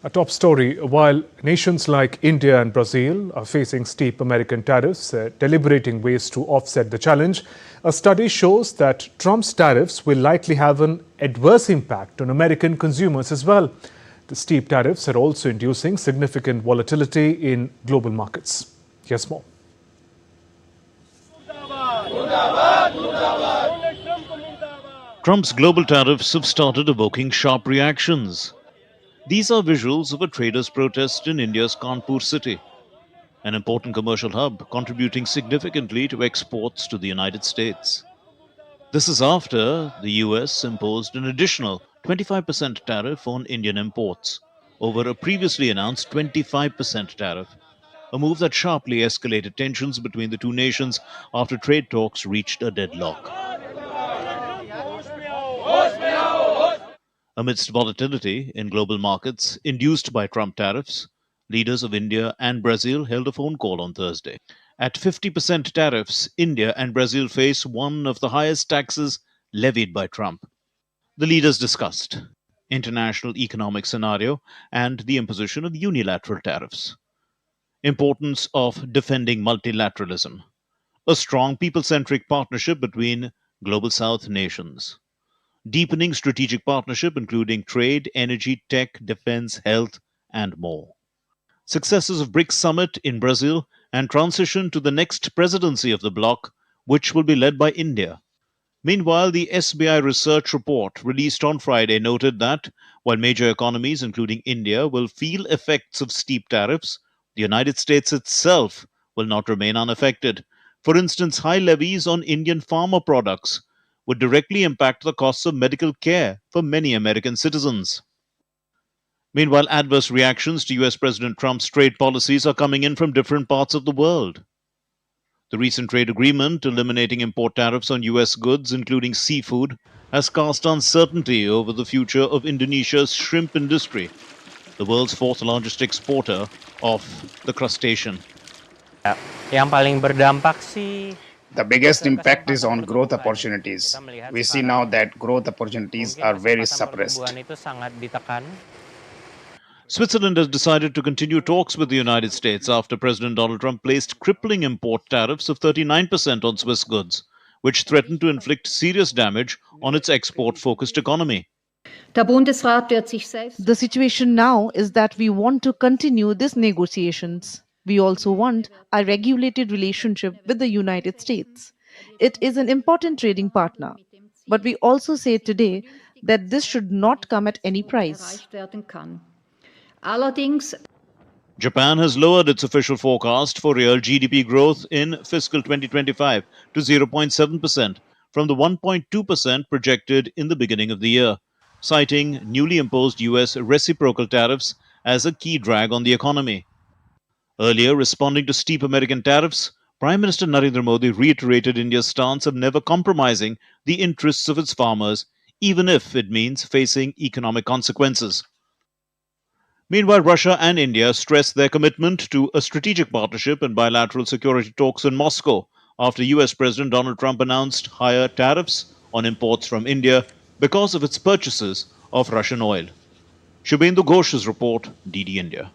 A top story, while nations like India and Brazil are facing steep American tariffs, deliberating ways to offset the challenge, a study shows that Trump's tariffs will likely have an adverse impact on American consumers as well. The steep tariffs are also inducing significant volatility in global markets. Here's more. Trump's global tariffs have started evoking sharp reactions. These are visuals of a traders' protest in India's Kanpur city, an important commercial hub contributing significantly to exports to the United States. This is after the US imposed an additional 25% tariff on Indian imports over a previously announced 25% tariff, a move that sharply escalated tensions between the two nations after trade talks reached a deadlock. Amidst volatility in global markets induced by Trump tariffs, leaders of India and Brazil held a phone call on Thursday. At 50% tariffs, India and Brazil face one of the highest taxes levied by Trump. The leaders discussed international economic scenario and the imposition of unilateral tariffs, importance of defending multilateralism, a strong people-centric partnership between Global South nations, deepening strategic partnership including trade, energy, tech, defense, health, and more. Successes of BRICS summit in Brazil and transition to the next presidency of the bloc, which will be led by India. Meanwhile, the SBI research report released on Friday noted that while major economies, including India, will feel effects of steep tariffs, the United States itself will not remain unaffected. For instance, high levies on Indian pharma products would directly impact the costs of medical care for many American citizens. Meanwhile, adverse reactions to US President Trump's trade policies are coming in from different parts of the world. The recent trade agreement eliminating import tariffs on US goods, including seafood, has cast uncertainty over the future of Indonesia's shrimp industry, the world's fourth largest exporter of the crustacean. Yang paling berdampak sih the biggest impact is on growth opportunities. We see now that growth opportunities are very suppressed. Switzerland has decided to continue talks with the United States after President Donald Trump placed crippling import tariffs of 39% on Swiss goods, which threatened to inflict serious damage on its export-focused economy. The situation now is that we want to continue these negotiations. We also want a regulated relationship with the United States. It is an important trading partner. But we also say today that this should not come at any price. Japan has lowered its official forecast for real GDP growth in fiscal 2025 to 0.7% from the 1.2% projected in the beginning of the year, citing newly imposed US reciprocal tariffs as a key drag on the economy. Earlier, responding to steep American tariffs, Prime Minister Narendra Modi reiterated India's stance of never compromising the interests of its farmers, even if it means facing economic consequences. Meanwhile, Russia and India stressed their commitment to a strategic partnership and bilateral security talks in Moscow after US President Donald Trump announced higher tariffs on imports from India because of its purchases of Russian oil. Shubhendu Ghosh's report, DD India.